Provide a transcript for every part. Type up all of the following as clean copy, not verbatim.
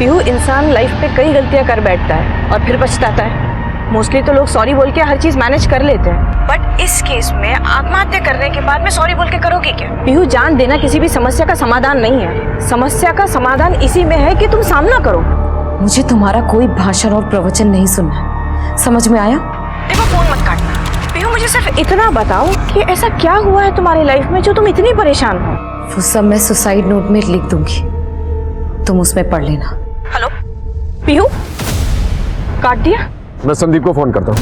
पीहू, इंसान लाइफ पे कई गलतियां कर बैठता है और फिर पछताता है। मोस्टली तो लोग सॉरी बोल के हर चीज मैनेज कर लेते हैं, बट इस केस में आत्महत्या करने के बाद में सॉरी बोल के करोगे क्या? पीहू, जान देना किसी भी समस्या का समाधान नहीं है। समस्या का समाधान इसी में है कि तुम सामना करो। मुझे तुम्हारा कोई भाषण और प्रवचन नहीं सुनना, समझ में आया? देखो, फोन मत काटना। पीहू, मुझे सिर्फ इतना बताओ कि ऐसा क्या हुआ है तुम्हारी लाइफ में जो तुम इतनी परेशान हो? वो सब मैं सुसाइड नोट में लिख दूंगी, तुम उसमें पढ़ लेना। हेलो पीहू, काट दिया? मैं संदीप को फोन करता हूँ।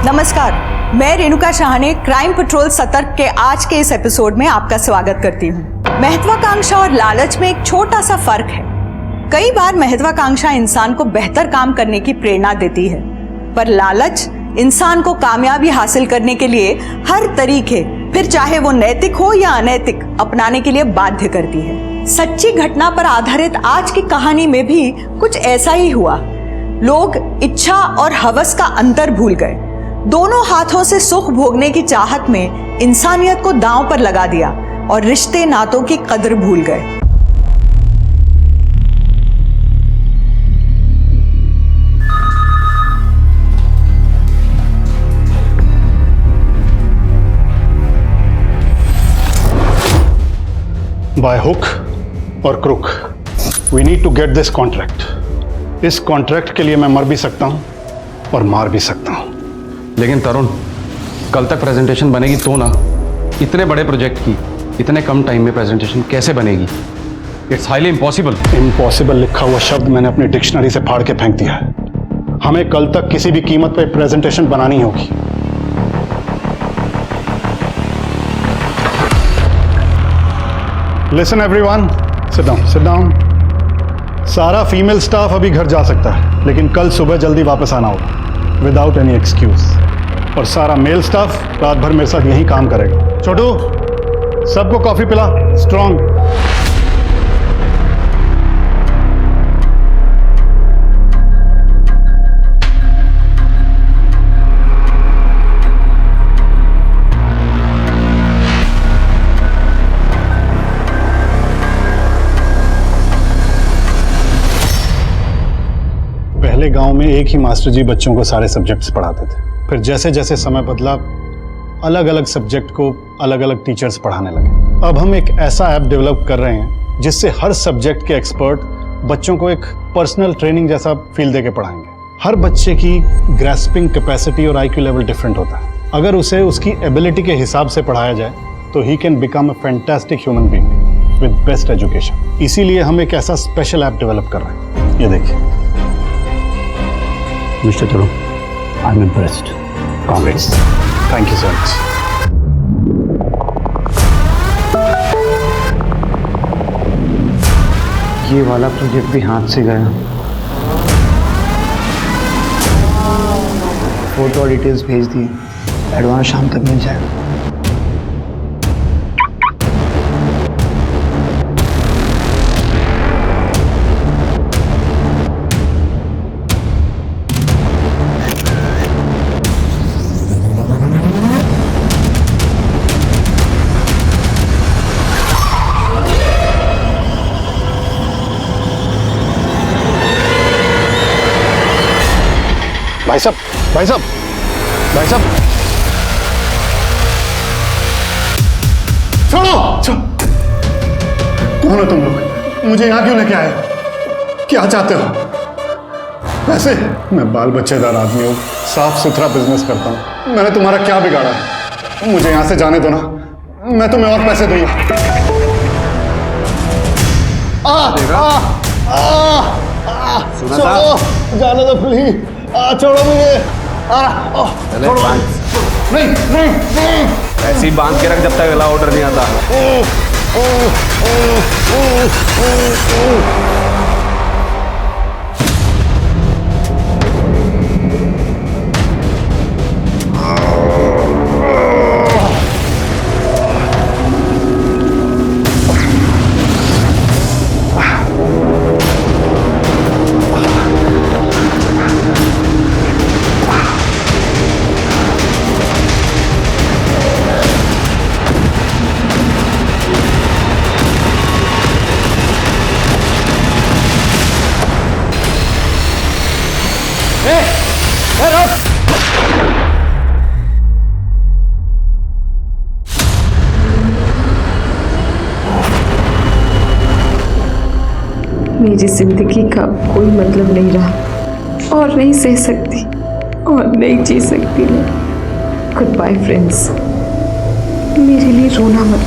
नमस्कार, मैं रेणुका शाहने क्राइम पेट्रोल सतर्क के आज के इस एपिसोड में आपका स्वागत करती हूँ। महत्वाकांक्षा और लालच में एक छोटा सा फर्क है। कई बार महत्वाकांक्षा इंसान को बेहतर काम करने की प्रेरणा देती है, पर लालच इंसान को कामयाबी हासिल करने के लिए हर तरीके, फिर चाहे वो नैतिक हो या अनैतिक, अपनाने के लिए बाध्य करती है। सच्ची घटना पर आधारित आज की कहानी में भी कुछ ऐसा ही हुआ। लोग इच्छा और हवस का अंतर भूल गए। दोनों हाथों से सुख भोगने की चाहत में इंसानियत को दांव पर लगा दिया और रिश्ते नातों की कदर भूल गए। By hook और crook, we need to get this contract. इस कॉन्ट्रैक्ट के लिए मैं मर भी सकता हूं और मार भी सकता हूं। लेकिन तरुण, कल तक प्रेजेंटेशन बनेगी तो ना। इतने बड़े प्रोजेक्ट की इतने कम टाइम में प्रेजेंटेशन कैसे बनेगी? It's highly impossible. इम्पॉसिबल लिखा हुआ शब्द मैंने अपनी डिक्शनरी से फाड़ के फेंक दिया है। हमें कल तक किसी भी कीमत पर प्रेजेंटेशन बनानी होगी। Listen everyone, sit down, sit down. सारा फीमेल स्टाफ अभी घर जा सकता है, लेकिन कल सुबह जल्दी वापस आना होगा विदाउट एनी एक्सक्यूज। और सारा मेल स्टाफ रात भर मेरे साथ यही काम करेगा। छोटू, सबको कॉफी पिला, स्ट्रॉन्ग। पहले गांव में एक ही मास्टर जी बच्चों को सारे सब्जेक्ट्स पढ़ाते थे। फिर जैसे जैसे समय बदला, अलग अलग सब्जेक्ट को अलग अलग टीचर्स पढ़ाने लगे। अब हम एक ऐसा ऐप डेवलप कर रहे हैं जिससे हर सब्जेक्ट के एक्सपर्ट बच्चों को एक पर्सनल ट्रेनिंग जैसा फील देके पढ़ाएंगे। हर बच्चे की ग्रैस्पिंग कैपेसिटी और IQ लेवल डिफरेंट होता है। अगर उसे उसकी एबिलिटी के हिसाब से पढ़ाया जाए तो he can become a fantastic human being with best education. इसीलिए हम एक ऐसा स्पेशल ऐप डेवलप कर रहे हैं। ये देखिए। Mr. Turu, I'm impressed. Congrats. Thank you so much. ये वाला प्रोजेक्ट भी हाथ से गया। फोटो और डिटेल्स भेज दी, एडवांस शाम तक मिल जाएगा। भाई साहब, भाई साहब, भाई साहब, छोड़ो। कौन हो तुम लोग? मुझे यहाँ क्यों लेके आए? क्या चाहते हो? वैसे मैं बाल बच्चेदार आदमी हूँ, साफ सुथरा बिजनेस करता हूँ। मैंने तुम्हारा क्या बिगाड़ा है? मुझे यहाँ से जाने दो ना, मैं तुम्हें और पैसे दूंगा। छोड़ो, जाने दो प्लीज। छोड़ो मुझे। छोड़ो। नहीं नहीं नहीं, ऐसे ही बांध के रख जब तक अगला ऑर्डर नहीं आता। मेरी जिंदगी का कोई मतलब नहीं रहा और नहीं सह सकती और नहीं जी सकती मैं। गुड बाय फ्रेंड्स, मेरे लिए रोना मत।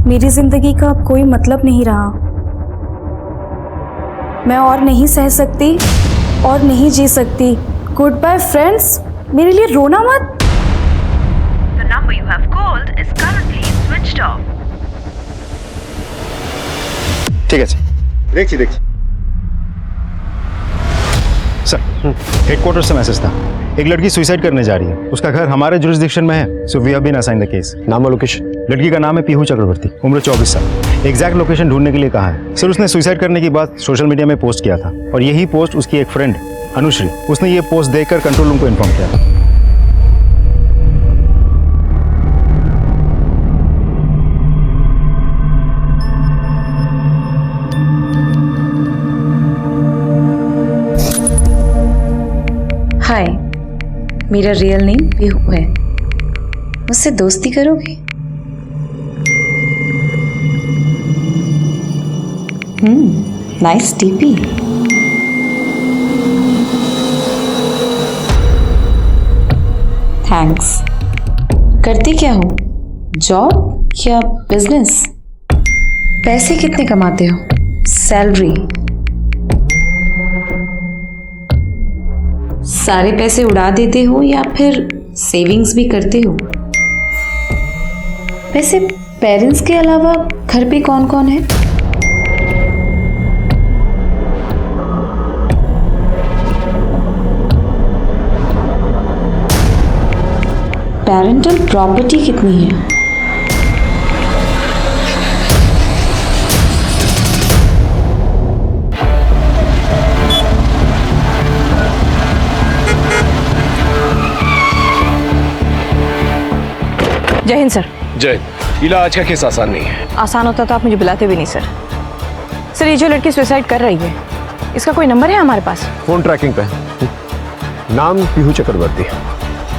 मेरी जिंदगी का अब कोई मतलब नहीं रहा। मैं और नहीं सह सकती और नहीं जी सकती। गुड बाय फ्रेंड्स, मेरे लिए रोना मत। The number you have called is currently switched off. ঠিক আছে, দেখছি দেখছি। सर हेडक्वार्टर से मैसेज था, एक लड़की सुसाइड करने जा रही है। उसका घर हमारे जुरिस्डिक्शन में है, so we have been assigned the case. नाम और लोकेशन? लड़की का नाम है पीहू चक्रवर्ती, उम्र 24 साल। एग्जैक्ट लोकेशन ढूंढने के लिए कहा है। सर उसने सुसाइड करने की बात सोशल मीडिया में पोस्ट किया था और यही पोस्ट उसकी एक फ्रेंड अनुश्री, उसने ये पोस्ट देखकर कंट्रोल रूम को इन्फॉर्म किया था। हाय, मेरा रियल नेम पीहू है। मुझसे दोस्ती करोगे? Nice TP. थैंक्स। करते क्या हो, जॉब या बिजनेस? पैसे कितने कमाते हो? सैलरी? सारे पैसे उड़ा देते हो या फिर सेविंग्स भी करते हो? वैसे पेरेंट्स के अलावा घर पे कौन कौन है? पेरेंटल प्रॉपर्टी कितनी है? जय हिंद सर। जय। ईला, आज का केस आसान नहीं है। आसान होता तो आप मुझे बुलाते भी नहीं सर। सर ये जो लड़की सुसाइड कर रही है, इसका कोई नंबर है हमारे पास? फोन ट्रैकिंग पे नाम पीहू चक्रवर्ती,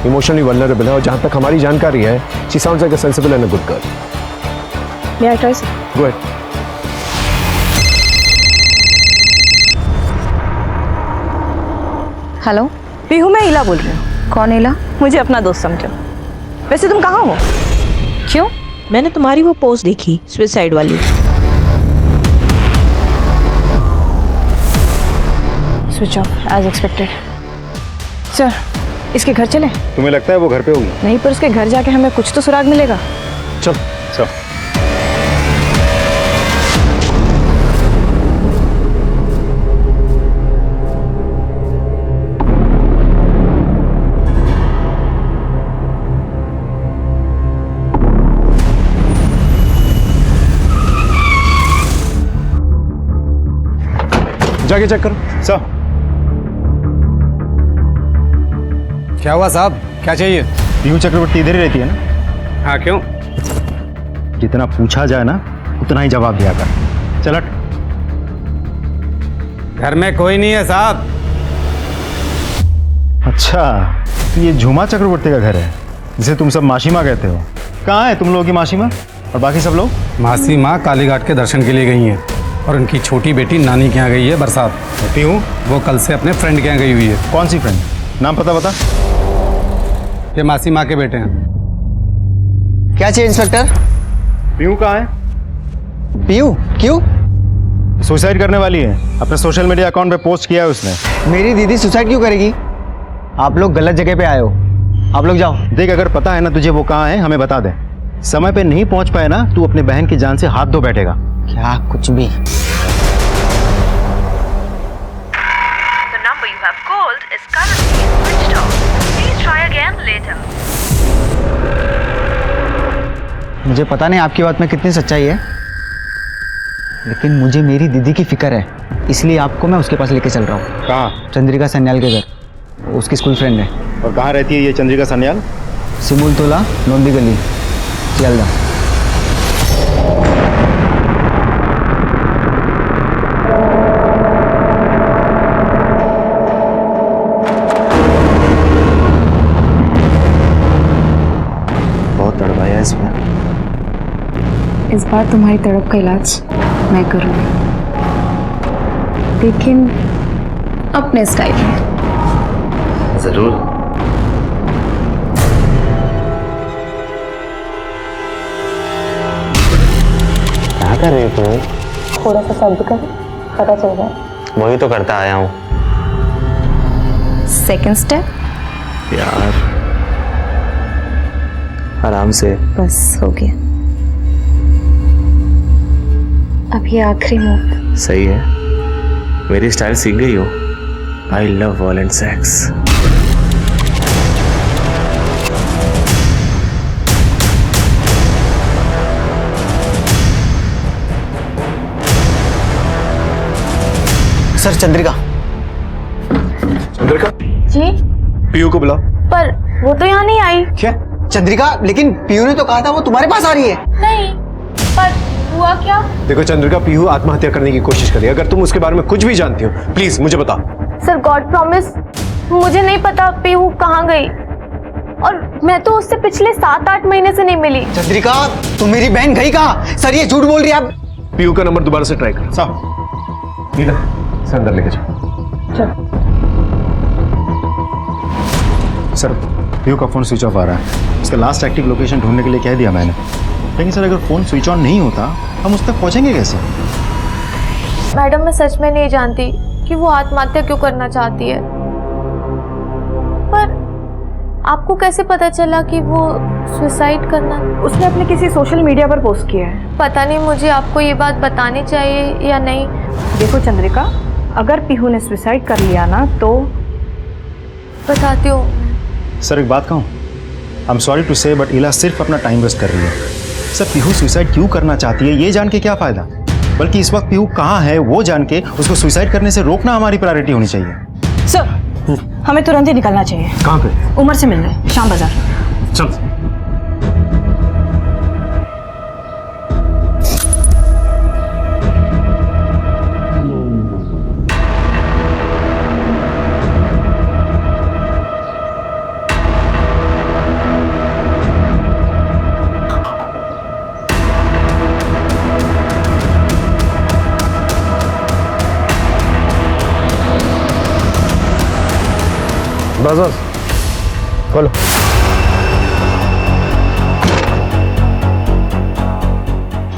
इमोशनली वल्नरेबल है और जहां तक हमारी जानकारी है she sounds like a sensible and a good girl. May I try sir? Go ahead. Hello, Pihu, मैं इला बोल रही हूँ। कौन इला? मुझे अपना दोस्त समझो। वैसे तुम कहाँ हो? क्यों? मैंने तुम्हारी वो पोस्ट देखी, सुसाइड वाली। Switch off as expected. Sir इसके घर चलें? तुम्हें लगता है वो घर पे होगी? नहीं, पर उसके घर जाके हमें कुछ तो सुराग मिलेगा। चल चल। जाके चेक करो। सर क्या हुआ साहब, क्या चाहिए? पीहू चक्रवर्ती इधर ही रहती है ना? हाँ, क्यों? जितना पूछा जाए ना उतना ही जवाब दिया कर। चल हट। घर में कोई नहीं है साहब। अच्छा, तो ये झूमा चक्रवर्ती का घर है जिसे तुम सब मासीमा कहते हो। कहाँ है तुम लोगों की मासीमा और बाकी सब लोग? मासी माँ कालीघाट के दर्शन के लिए गई हैं और उनकी छोटी बेटी नानी के यहाँ गई है बरसात। पीहू? वो कल से अपने फ्रेंड के यहाँ गई हुई है। कौन सी फ्रेंड? नाम पता बता। ये मासी माँ के बेटे हैं। क्या चाहिए इंस्पेक्टर? पीहू कहाँ है? पीयू? क्यों? सुसाइड करने वाली है, अपने सोशल मीडिया अकाउंट पे पोस्ट किया है उसने। मेरी दीदी सुसाइड क्यों करेगी? आप लोग गलत जगह पे आए हो, आप लोग जाओ। देख, अगर पता है ना तुझे वो कहाँ है हमें बता दे। समय पे नहीं पहुंच पाए ना तू अपने बहन की जान से हाथ धो बैठेगा। क्या कुछ भी? The number you have called is currently switched off. Please try again later. मुझे पता नहीं आपकी बात में कितनी सच्चाई है, लेकिन मुझे मेरी दीदी की फिक्र है, इसलिए आपको मैं उसके पास लेके चल रहा हूँ। कहाँ? चंद्रिका सन्याल के घर, उसकी स्कूल फ्रेंड है। और कहाँ रहती है ये चंद्रिका सन्याल? सिमुल तोला, नोंदी गली, सियालदा। इस बार। इस बार तुम्हारी तड़प का इलाज मैं करूँगी, लेकिन अपने स्टाइल में। जरूर। क्या कर रही हो तुम? थोड़ा सा सब्र कर, पता चल जाए। वही तो करता आया हूँ सेकंड स्टेप, यार। आराम से। बस हो गया। अब ये आखिरी मूव। सही है, मेरी स्टाइल सीख गई हो। I love violent sex. Sir, Chandrika. Chandrika, ji, Piyu को बुलाओ। पर वो तो यहाँ नहीं आई। क्या चंद्रिका? लेकिन पीयू ने तो कहा था वो तुम्हारे पास आ रही है। नहीं, पर हुआ क्या? देखो चंद्रिका, पीयू आत्महत्या करने की कोशिश करी। अगर तुम उसके बारे में कुछ भी जानती हो प्लीज मुझे बताओ। सर, गॉड प्रॉमिस, मुझे नहीं पता पीहू कहाँ गई, और मैं तो उससे पिछले 7-8 महीने से नहीं मिली। चंद्रिका, तुम मेरी बहन गई कहाँ? सर, ये झूठ बोल रही है आप। पीयू का नंबर दोबारा से ट्राई करो। साहब, नीला से अंदर लेके जाओ। सर, पीयू का फ़ोन स्विच ऑफ आ रहा है। उसका लास्ट एक्टिव लोकेशन ढूंढने के लिए कह दिया मैंने, लेकिन सर अगर फ़ोन स्विच ऑन नहीं होता हम उस तक पहुंचेंगे कैसे? मैडम, मैं सच में नहीं जानती कि वो आत्महत्या क्यों करना चाहती है, पर आपको कैसे पता चला कि वो सुसाइड करना? उसने अपने किसी सोशल मीडिया पर पोस्ट किया है। पता नहीं मुझे आपको ये बात बतानी चाहिए या नहीं। देखो चंद्रिका, अगर पीहू ने सुसाइड कर लिया ना तो बताती हूँ। सर एक बात कहूँ, आई एम सॉरी टू से बट इला सिर्फ अपना टाइम वेस्ट कर रही है। सर, पीहू सुसाइड क्यों करना चाहती है ये जान के क्या फ़ायदा, बल्कि इस वक्त पीहू कहाँ है वो जान के उसको सुसाइड करने से रोकना हमारी प्रायोरिटी होनी चाहिए। सर, हमें तुरंत ही निकलना चाहिए। कहाँ पे? उमर से मिलने, शाम बाजार। चल। बस खोलो।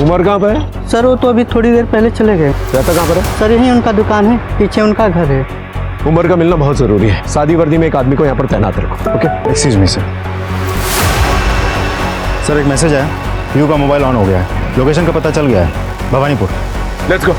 उमर कहाँ पे है? सर, वो तो अभी थोड़ी देर पहले चले गए। रहता कहाँ पर है? सर, यहीं उनका दुकान है, पीछे उनका घर है। उमर का मिलना बहुत जरूरी है। शादी वर्दी में एक आदमी को यहाँ पर तैनात रखो। Okay? Excuse me sir. Sir एक मैसेज आया, पीहू का मोबाइल ऑन हो गया है, लोकेशन का पता चल गया है, भवानीपुर। Let's go.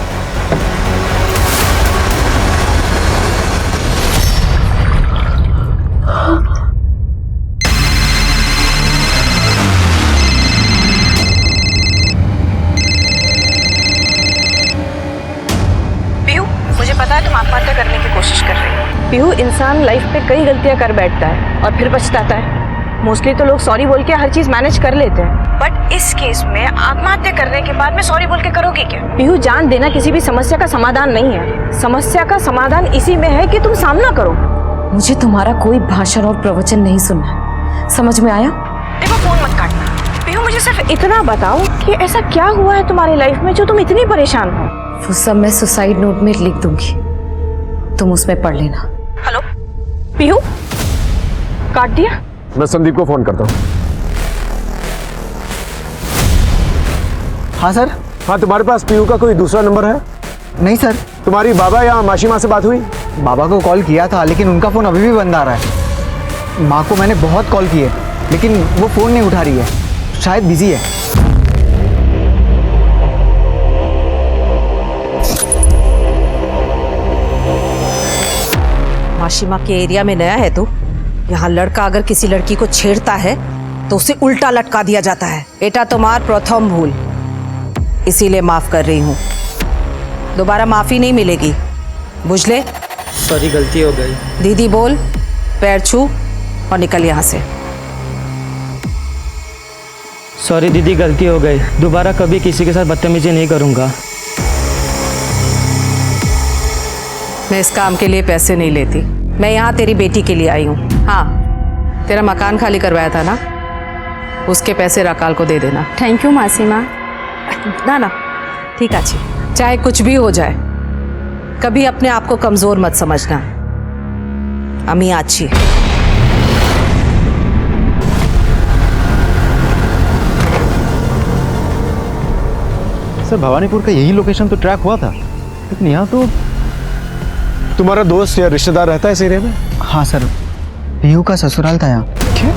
मुझे पता है तुम आत्महत्या करने की कोशिश कर रही हो। पीहू, इंसान लाइफ पे कई गलतियां कर बैठता है और फिर पछताता है। मोस्टली तो लोग सॉरी बोल के हर चीज मैनेज कर लेते हैं, बट इस केस में आत्महत्या करने के बाद में सॉरी बोल के करोगी क्या? पीहू, जान देना किसी भी समस्या का समाधान नहीं है। समस्या का समाधान इसी में है कि तुम सामना करो। मुझे तुम्हारा कोई भाषण और प्रवचन नहीं सुनना, समझ में आया? देखो, फोन मत काटना। पीहू, मुझे सिर्फ इतना बताओ कि ऐसा क्या हुआ है तुम्हारी लाइफ में जो तुम इतनी परेशान हो? वो सब मैं सुसाइड नोट में लिख दूंगी, तुम उसमें पढ़ लेना। हेलो पीहू, काट दिया? मैं संदीप को फोन करता हूँ। हाँ सर। हाँ, तुम्हारे पास पीयू का कोई दूसरा नंबर है? नहीं सर। तुम्हारी बाबा या मासी माँ से बात हुई? बाबा को कॉल किया था, लेकिन उनका फ़ोन अभी भी बंद आ रहा है। माँ को मैंने बहुत कॉल किए, लेकिन वो फ़ोन नहीं उठा रही है, शायद बिजी है। माशिमा के एरिया में नया है तो यहाँ लड़का अगर किसी लड़की को छेड़ता है तो उसे उल्टा लटका दिया जाता है। बेटा, तुम्हार प्रथम भूल, इसीलिए माफ कर रही हूँ। दोबारा माफी नहीं मिलेगी, बुझले? सॉरी, गलती हो गई। दीदी बोल, पैर छू और निकल यहाँ से। सॉरी दीदी, गलती हो गई। दोबारा कभी किसी के साथ बदतमीजी नहीं करूँगा। मैं इस काम के लिए पैसे नहीं लेती, मैं यहाँ तेरी बेटी के लिए आई हूँ। हाँ, तेरा मकान खाली करवाया था ना, उसके पैसे राकाल को दे देना। थैंक यू मासी माँ। ना ना ठीक আছে, चाहे कुछ भी हो जाए कभी अपने आप को कमजोर मत समझना। अम्मी अच्छी है। सर भवानीपुर का यही लोकेशन तो ट्रैक हुआ था, लेकिन यहाँ तो तुम्हारा दोस्त या रिश्तेदार रहता है इस एरिया में? हाँ सर, पीयू का ससुराल था यहाँ। क्या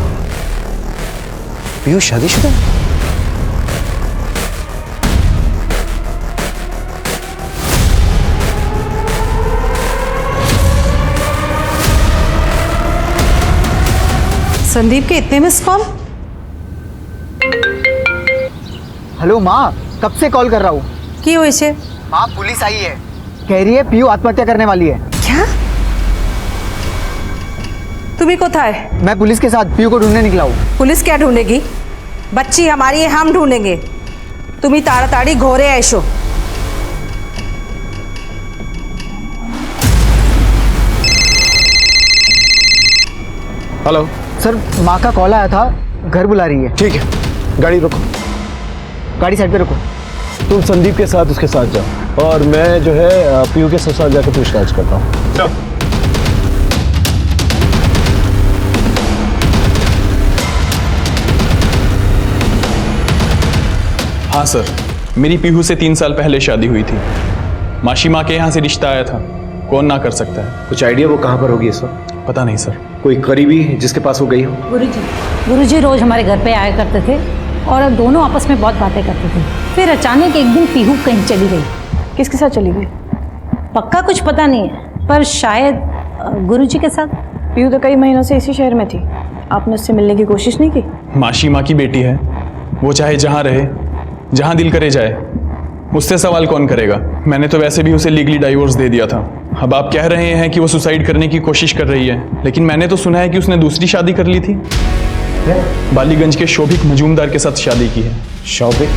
पीयू शादीशुदा है? संदीप के इतने मिस कॉल? हेलो माँ, कब से कॉल कर रहा हूँ। की हो इसे? माँ पुलिस आई है, कह रही है पीयू आत्महत्या करने वाली है। क्या? तुम्हें कोथा है? मैं पुलिस के साथ पीयू को ढूंढने निकला हूँ। पुलिस क्या ढूंढेगी? बच्ची हमारी है, हम ढूंढेंगे। तुम्ही ताड़ाताड़ी घोरे ऐशो। हेलो सर, माँ का कॉल आया था, घर बुला रही है। ठीक है, गाड़ी रोको। गाड़ी साइड पे रखो। तुम संदीप के साथ उसके साथ जाओ और मैं जो है पीयू के ससुराल जाकर पूछताछ करता हूँ। हाँ सर, मेरी पीहू से 3 साल पहले शादी हुई थी। माशी माँ के यहाँ से रिश्ता आया था, कौन ना कर सकता है। कुछ आइडिया वो कहाँ पर होगी इस वक्त? पता नहीं सर। कोई करीबी जिसके पास वो गई हो? गुरुजी रोज हमारे घर पे आया करते थे और दोनों आपस में बहुत बातें करते थे। फिर अचानक एक दिन पीहू कहीं चली गई। किसके साथ चली गई? पक्का कुछ पता नहीं है, पर शायद गुरुजी के साथ। पीहू तो कई महीनों से इसी शहर में थी, आपने उससे मिलने की कोशिश नहीं की? माशी माँ की बेटी है, वो चाहे जहाँ रहे, जहाँ दिल करे जाए, मुझसे सवाल कौन करेगा। मैंने तो वैसे भी उसे लीगली डाइवोर्स दे दिया था। अब आप कह रहे हैं कि वो सुसाइड करने की कोशिश कर रही है, लेकिन मैंने तो सुना है कि उसने दूसरी शादी कर ली थी। बालीगंज के शोभिक मजूमदार के साथ शादी की है। शौबिक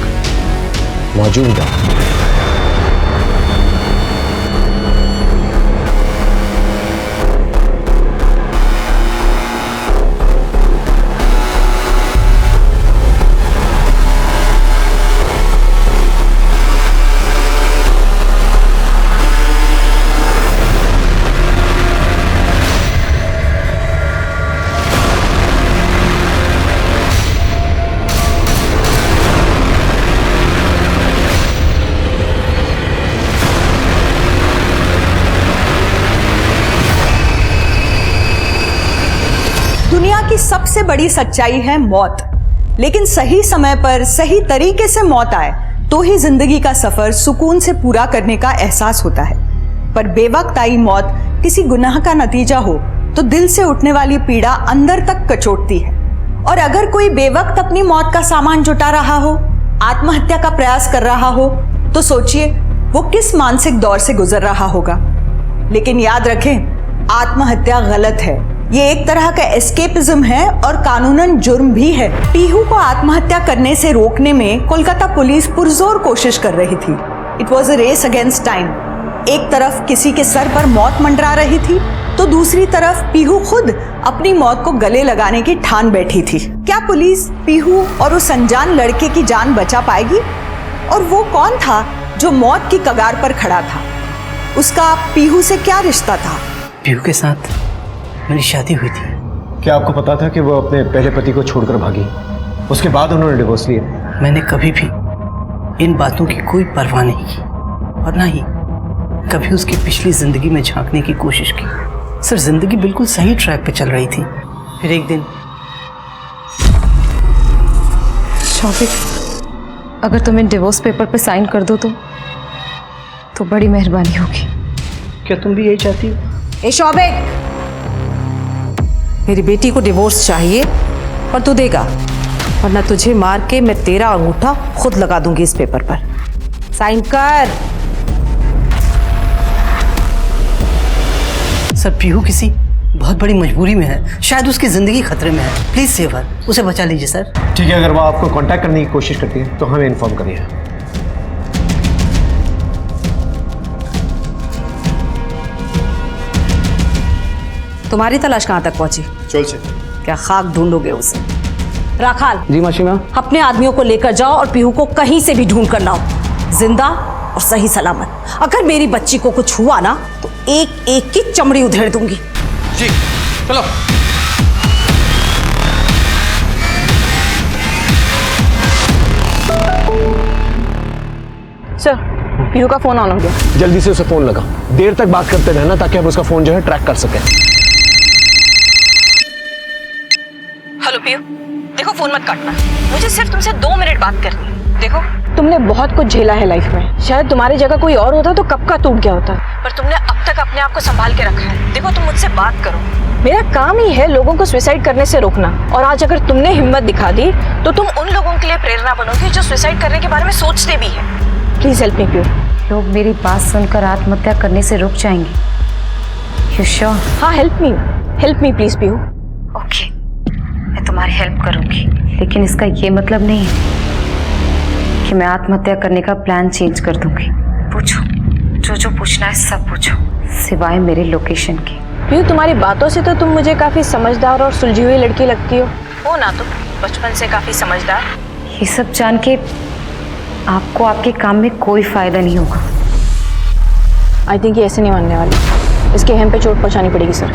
मजूमदार? दुनिया की सबसे बड़ी सच्चाई है मौत, लेकिन सही समय पर सही तरीके से मौत आए तो ही जिंदगी का सफर सुकून से पूरा करने का एहसास होता है। पर बेवक्त आई मौत किसी गुनाह का नतीजा हो तो दिल से उठने वाली पीड़ा अंदर तक कचोटती है। और अगर कोई बेवक्त अपनी मौत का सामान जुटा रहा हो, आत्महत्या का प्रयास कर रहा हो, तो सोचिए वो किस मानसिक दौर से गुजर रहा होगा। लेकिन याद रखें, आत्महत्या गलत है, ये एक तरह का एस्केपिज्म है और कानूनन जुर्म भी है। पीहू को आत्महत्या करने से रोकने में कोलकाता पुलिस पुरजोर कोशिश कर रही थी। It was a race against time. एक तरफ किसी के सर पर मौत मंडरा रही थी, तो दूसरी तरफ पीहू खुद अपनी मौत को गले लगाने की ठान बैठी थी। क्या पुलिस पीहू और उस अनजान लड़के की जान बचा पाएगी? और वो कौन था जो मौत की कगार पर खड़ा था? उसका पीहू से क्या रिश्ता था? पीहू के साथ मेरी शादी हुई थी। क्या आपको पता था कि वो अपने पहले पति को छोड़कर भागी? उसके बाद उन्होंने डिवोर्स लिया? मैंने कभी भी इन बातों की कोई परवाह नहीं की और ना ही कभी उसकी पिछली जिंदगी में झांकने की कोशिश की। सर, जिंदगी बिल्कुल सही ट्रैक पे चल रही थी। फिर एक दिन शौविक, अगर तुम्हें डिवोर्स पेपर पे साइन कर दो तो बड़ी मेहरबानी होगी। क्या तुम भी यही चाहती हो? ए शौबिक, मेरी बेटी को डिवोर्स चाहिए और तू देगा, वरना तुझे मार के मैं तेरा अंगूठा खुद लगा दूंगी इस पेपर पर। साइन कर। सर, पीहू किसी बहुत बड़ी मजबूरी में है, शायद उसकी जिंदगी खतरे में है। प्लीज सेव हर, उसे बचा लीजिए सर। ठीक है, अगर वो आपको कांटेक्ट करने की कोशिश करती है तो हमें इन्फॉर्म करिए। तुम्हारी तलाश कहाँ तक पहुंची? चल से क्या खाक ढूंढोगे उसे? राखाल जी मासी माँ। अपने आदमियों को लेकर जाओ और पीहू को कहीं से भी ढूंढ कर लाओ, जिंदा और सही सलामत। अगर मेरी बच्ची को कुछ हुआ ना तो एक एक की चमड़ी उधेड़ दूंगी। जी चलो। सर, पीहू का फोन ऑन हो गया। जल्दी से उसे फोन लगा, देर तक बात करते रहना ताकि हम उसका फोन जो है ट्रैक कर सकें। हेलो पीहू, देखो फोन मत काटना, मुझे सिर्फ तुमसे 2 मिनट बात करनी है। देखो तुमने बहुत कुछ झेला है लाइफ में, शायद तुम्हारी जगह कोई और होता तो कब का टूट गया होता, पर तुमने अब तक अपने आप को संभाल के रखा है। देखो तुम मुझसे बात करो, मेरा काम ही है लोगों को सुसाइड करने से रोकना, और आज अगर तुमने हिम्मत दिखा दी तो तुम उन लोगों के लिए प्रेरणा बनोगी जो सुसाइड करने के बारे में सोचते भी हैं। Please help me Pihu. लोग मेरी बात सुनकर आत्महत्या करने से रुक जाएंगे। You sure? हाँ, help me please Pihu. Okay, मैं तुम्हारी हेल्प करूंगी, लेकिन इसका ये मतलब नहीं है कि मैं आत्महत्या करने का प्लान चेंज कर दूंगी। पूछो, जो पूछना है सब पूछो, सिवाय मेरे लोकेशन के। पीहू, तुम्हारी बातों से तो तुम मुझे काफी समझदार और सुलझी हुई लड़की लगती हो ना? तुम बचपन से काफी समझदार। ये सब जान के आपको आपके काम में कोई फायदा नहीं होगा। आई थिंक ये ऐसे नहीं मानने वाली, इसके अहम पे चोट पहुंचानी पड़ेगी सर।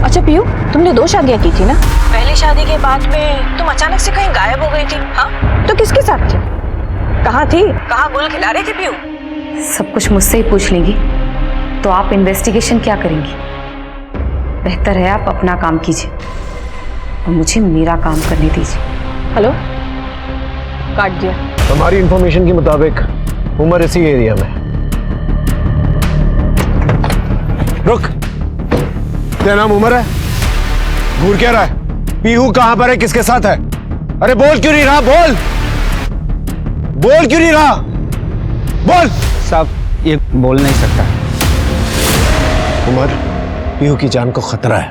अच्छा पीहू, तुमने 2 शादियां की थी ना? पहली शादी के बाद में तुम अचानक से कहीं गायब हो गई थी। हाँ, तो किसके साथ थी? कहाँ थी? कहाँ गुल खिला रही थी पीहू? सब कुछ मुझसे ही पूछ लेंगी तो आप इन्वेस्टिगेशन क्या करेंगी? बेहतर है आप अपना काम कीजिए और मुझे मेरा काम करने दीजिए। हेलो, काट दिया। हमारी इंफॉर्मेशन के मुताबिक उमर इसी एरिया में। रुक, तेरा नाम उमर है? घूर क्या रहा है? पीहू कहां पर है, किसके साथ है? अरे बोल क्यों नहीं रहा? बोल क्यों नहीं रहा? बोल। साहब ये बोल नहीं सकता। उमर, पीहू की जान को खतरा है,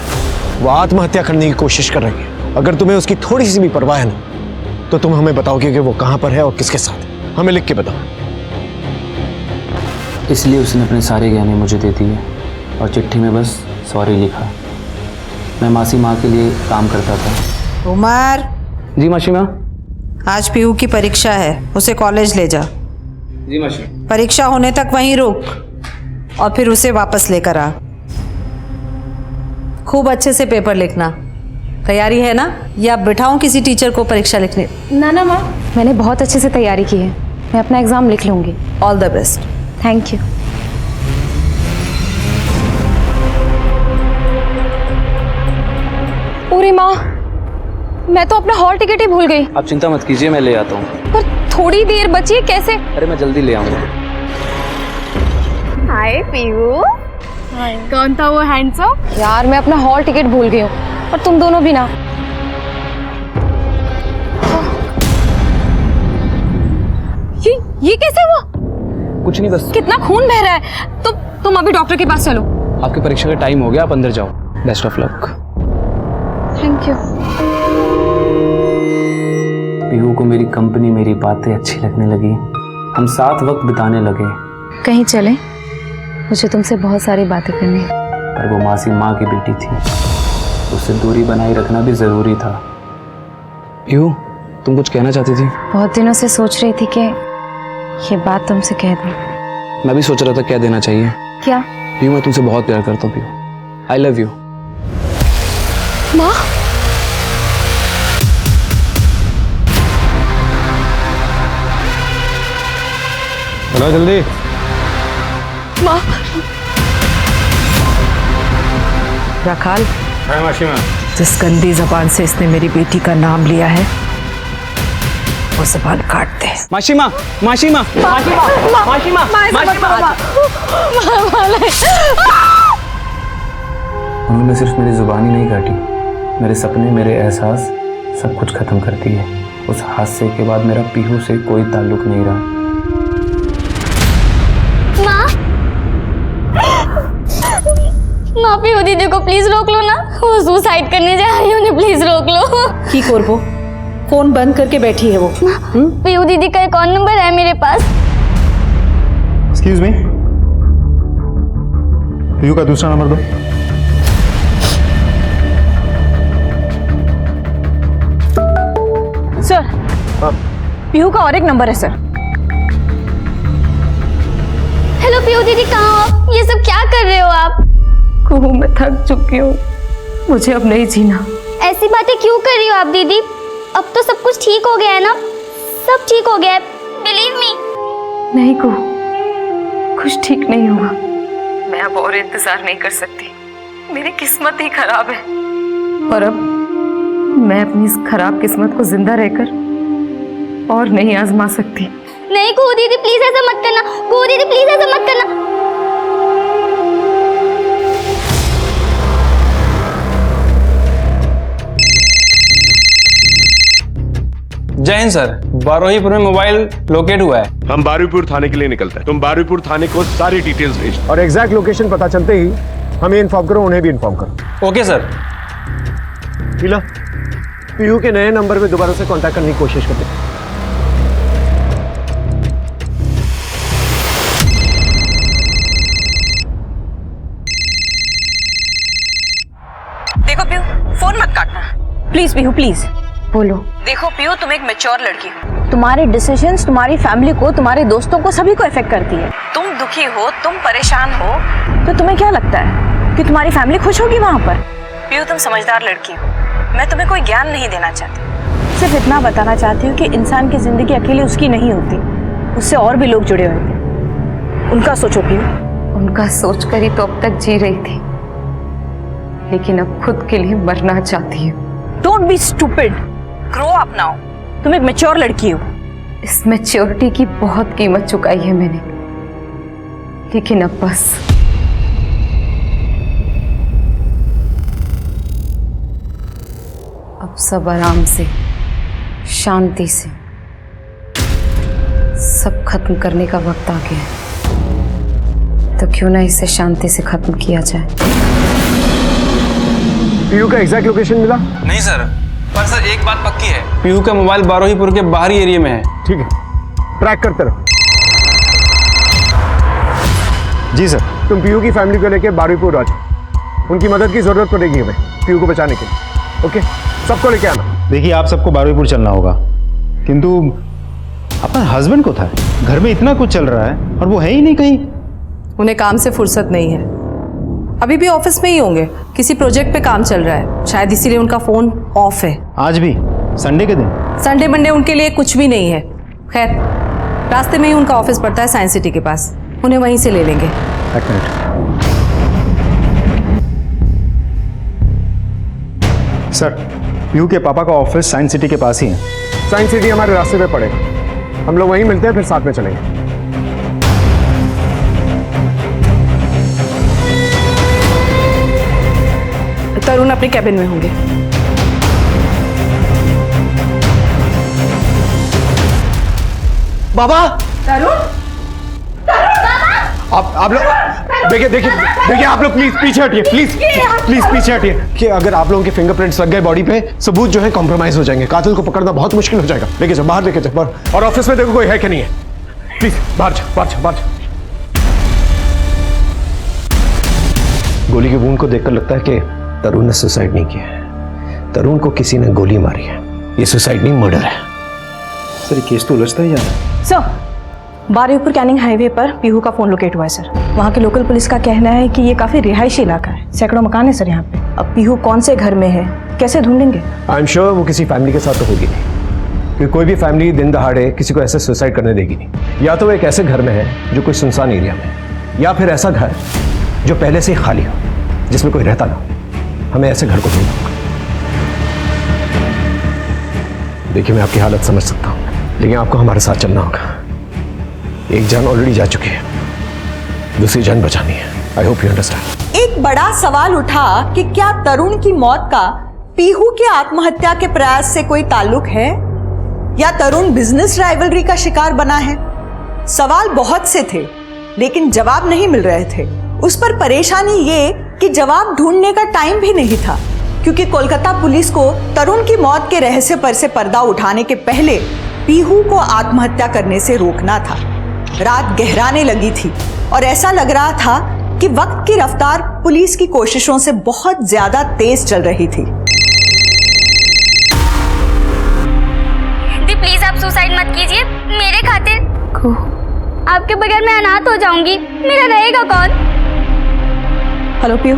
वो आत्महत्या करने की कोशिश कर रही है। अगर तुम्हें उसकी थोड़ी सी भी परवाह है ना तो तुम हमें बताओगे कि वो कहां पर है और किसके साथ। हमें लिख के बताओ। इसलिए उसने अपने सारे गहने मुझे दे दिए और चिट्ठी में बस सॉरी लिखा। मैं मासी माँ के लिए काम करता था। उमर। जी मासी माँ। आज पीहू की परीक्षा है, उसे कॉलेज ले जा। जी मासी। परीक्षा होने तक वहीं रुक और फिर उसे वापस लेकर आ। खूब अच्छे से पेपर लिखना। तैयारी है ना? या बिठाऊं किसी टीचर को परीक्षा लिखने? ना माँ, मैंने बहुत अच्छे से तैयारी की है, मैं अपना एग्जाम लिख लूंगी। All the best. Thank you. पूरी माँ, मैं तो अपना हॉल टिकट ही भूल गई। आप चिंता मत कीजिए, मैं ले आता हूँ। पर थोड़ी देर बची है, कैसे? अरे मैं जल्दी ले आऊंगा। हाय पीहू। कौन था वो हैंडसम? यार मैं अपना हॉल टिकट भूल गई हूँ, और तुम दोनों भी ना। ये कैसे हुआ? कुछ नहीं, बस कितना खून बह रहा है। तो तुम अभी डॉक्टर के पास चलो। आपकी परीक्षा का टाइम हो गया, आप अंदर जाओ। Best of luck. Thank you. Pihu को मेरी कंपनी, मेरी बातें अच्छी लगने लगी। हम साथ वक्त बिताने लगे। कहीं चले? मुझे तुमसे बहुत सारी बातें करनी है। पर वो मासी माँ की बेटी थी, उससे दूरी बनाए रखना भी जरूरी था। पीहू, तुम कुछ कहना चाहती थी? बहुत दिनों से सोच रही थी कि ये बात तुमसे कह दूं। मैं भी सोच रहा था क्या देना चाहिए। क्या? पीहू, मैं तुमसे बहुत प्यार करता हूँ पीहू। I love you. माँ, चलो जल्दी। माँ। राखाल, माँ। जिस गंदी जबान से इसने मेरी बेटी का नाम लिया है वो जबान काट दे। मासी माँ, मासी माँ, मासी माँ, मासी माँ, मासी माँ। उन्होंने सिर्फ मेरी जुबान ही नहीं काटी, मेरे सपने, मेरे एहसास सब कुछ खत्म कर दिए। उस हादसे के बाद मेरा पीहू से कोई ताल्लुक नहीं रहा। माँ, पीहू दीदी को प्लीज रोक लो ना, वो सुसाइड करने जा रही है, उन्हें प्लीज रोक लो। की करबो? फोन बंद करके बैठी है वो। पीहू दीदी का अकाउंट नंबर है मेरे पास। एक्सक्यूज मी, पीहू का दूसरा नंबर दो। पीहू का और एक नंबर है सर। हेलो पीहू दीदी, कहाँ हो आप? ये सब क्या कर रहे हो आप? कुहू, मैं थक चुकी हूँ, मुझे अब नहीं जीना। ऐसी बातें क्यों कर रही हो आप दीदी? अब तो सब कुछ ठीक हो गया है ना? सब ठीक हो गया है, बिलीव मी। नहीं कुहू, कुछ ठीक नहीं होगा। मैं अब और इंतजार नहीं कर सकती, मेरी किस्मत ही खराब है। और अब मैं अपनी इस खराब किस्मत को जिंदा रहकर और नहीं आजमा सकती। नहीं कुहू दीदी, प्लीज ऐसा मत करना। कुहू दीदी, प्लीज ऐसा मत करना। जय हिंद सर, बारोहीपुर में मोबाइल लोकेट हुआ है। हम बारुईपुर थाने के लिए निकलते हैं। तुम बारुईपुर थाने को सारी डिटेल्स भेज और एग्जैक्ट लोकेशन पता चलते ही हमें इन्फॉर्म करो, उन्हें भी इन्फॉर्म करो। Okay sir. शीला, पीयू के नए नंबर पे दोबारा से कांटेक्ट करने की कोशिश करते हैं। देखो पीहू, फोन मत काटना प्लीज। पीहू प्लीज बोलो। देखो पीहू, तुम एक मैच्योर लड़की हो। तुम्हारे डिसीजंस तुम्हारी फैमिली को, तुम्हारे दोस्तों को, सभी को इफेक्ट करती है। तुम दुखी हो, तुम परेशान हो, तो तुम्हें क्या लगता है कि तुम्हारी फैमिली खुश होगी वहां पर? पीहू, तुम समझदार लड़की हो, मैं तुम्हें कोई ज्ञान नहीं देना चाहती, सिर्फ इतना बताना चाहती हूँ कि इंसान की जिंदगी अकेली उसकी नहीं होती, उससे और भी लोग जुड़े होते हैं। उनका सोचो पीहू। उनका सोचकर ही तो अब तक जी रही थी, लेकिन अब खुद के लिए मरना चाहती है। Don't be stupid, grow up now. तुम एक मैच्योर लड़की हो। इस मैच्योरिटी की बहुत कीमत चुकाई है मैंने, लेकिन अब बस। अब सब आराम से, शांति से सब खत्म करने का वक्त आ गया है, तो क्यों ना इसे शांति से खत्म किया जाए। पीयू का एग्जैक्ट लोकेशन मिला? नहीं सर, पर सर एक बात पक्की है, पीयू का मोबाइल बारोहीपुर के बाहरी एरिया में है। ठीक है, ट्रैक करते रहो। जी सर, तुम पीयू की फैमिली को लेकर बारुईपुर आ जाओ, उनकी मदद की जरूरत पड़ेगी हमें पीयू को बचाने के लिए। ओके, सबको लेके आना। देखिए, आप सबको बारुईपुर चलना होगा, किंतु अपना हस्बैंड को था, घर में इतना कुछ चल रहा है और वो है ही नहीं कहीं। उन्हें काम से फुर्सत नहीं है, अभी भी ऑफिस में ही होंगे, किसी प्रोजेक्ट पे काम चल रहा है, शायद इसीलिए उनका फोन ऑफ है। आज भी संडे के दिन? संडे मंडे उनके लिए कुछ भी नहीं है। खैर, रास्ते में ही उनका ऑफिस पड़ता है साइंस सिटी के पास, उन्हें वहीं से ले लेंगे। एक मिनट सर, पीयू के पापा का ऑफिस साइंस सिटी के पास ही है। साइंस सिटी हमारे रास्ते पे पड़ेगा, हम लोग वहीं मिलते हैं, फिर साथ में चलेंगे। तरुण अपने कैबिन में होंगे। बाबा! तरुण! आप लोग देखिए आप लोग प्लीज पीछे हटिए, प्लीज पीछे हटिए। कि अगर आप लोगों के फिंगरप्रिंट्स लग गए बॉडी पे, सबूत जो है कॉम्प्रोमाइज हो जाएंगे, कातिल को पकड़ना बहुत मुश्किल हो जाएगा। लेके जाओ, बाहर लेके जाओ बाहर। और ऑफिस में देखो कोई है कि नहीं है, प्लीज बाहर जाओ। गोली की वूंड को देखकर लगता है कि तरुण ने सुसाइड नहीं किया है, तरुण को किसी ने गोली मारी है। ये सुसाइड नहीं, मर्डर है। सर, ये केस तो उलझता ही जा रहा है। सर, बारुईपुर कैनिंग हाईवे पर पीहू का फोन लोकेट हुआ है सर। वहाँ के लोकल पुलिस का कहना है कि ये काफी रिहायशी इलाका है, सैकड़ों मकान है सर यहाँ पे। अब पीहू कौन से घर में है, कैसे ढूंढेंगे? आई एम श्योर वो किसी फैमिली के साथ तो होगी नहीं, क्योंकि कोई भी फैमिली दिन दहाड़े किसी को ऐसे सुसाइड करने देगी नहीं। या तो वो एक ऐसे घर में है जो कोई सुनसान एरिया में है, या फिर ऐसा घर जो पहले से ही खाली हो, जिसमें कोई रहता ना हो। हमें ऐसे घर को ढूंढना होगा। देखिए, मैं आपकी हालत समझ सकता हूँ, लेकिन आपको हमारे साथ चलना होगा। एक जान ऑलरेडी जा चुकी है, दूसरी जान बचानी है। I hope you understand. एक बड़ा सवाल उठा कि क्या तरुण की मौत का पीहू के आत्महत्या के प्रयास से कोई ताल्लुक है, या तरुण बिजनेस राइवलरी का शिकार बना है। सवाल बहुत से थे, लेकिन जवाब नहीं मिल रहे थे। उस पर परेशानी ये कि जवाब ढूंढने का टाइम भी नहीं था, क्योंकि कोलकाता पुलिस को तरुण की मौत के रहस्य पर से पर्दा उठाने के पहले पीहू को आत्महत्या करने से रोकना था। रात गहराने लगी थी और ऐसा लग रहा था कि वक्त की रफ्तार पुलिस की कोशिशों से बहुत ज्यादा तेज चल रही थी। प्लीज आप सुसाइड मत कीजिए मेरे खातिर। आपके बगैर मैं अनाथ हो जाऊंगी, मेरा रहेगा कौन? हेलो पीहू,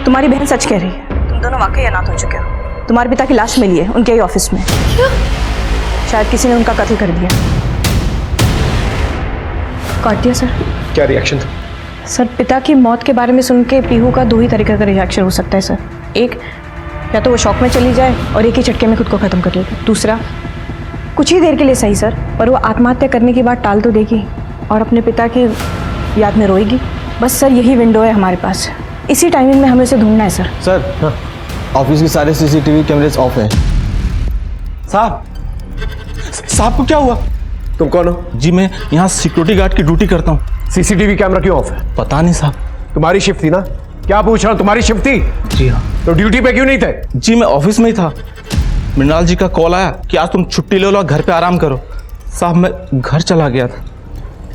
तुम्हारी बहन सच कह रही है, तुम दोनों वाकई अनाथ हो चुके हो। तुम्हारे पिता की लाश मिली है उनके ही ऑफिस में। शायद किसी ने उनका कत्ल कर दिया। काट दिया सर। क्या रिएक्शन था? सर, पिता की मौत के बारे में सुन के पीहू का दो ही तरीके का रिएक्शन हो सकता है सर। एक, या तो वो शॉक में चली जाए और एक ही झटके में खुद को खत्म कर लेगी। दूसरा, कुछ ही देर के लिए सही सर, पर वो आत्महत्या करने की बात टाल तो देगी और अपने पिता की याद में रोएगी। बस सर, यही विंडो है हमारे पास। इसी टाइमिंग में हमें उसे ढूंढना है सर। सर, ऑफिस के सारे सीसीटीवी कैमरेज ऑफ हैं। साहब को क्या हुआ? तुम कौन हो? जी मैं यहाँ सिक्योरिटी गार्ड की ड्यूटी करता हूँ। सीसीटीवी कैमरा क्यों ऑफ है? पता नहीं साहब। तुम्हारी शिफ्ट थी ना? क्या पूछ रहा हूँ, तुम्हारी शिफ्ट थी? जी हाँ। तो ड्यूटी पे क्यों नहीं थे? जी मैं ऑफिस में ही था। मृणाल जी का कॉल आया कि आज तुम छुट्टी ले लो और घर पे आराम करो। साहब मैं घर चला गया था।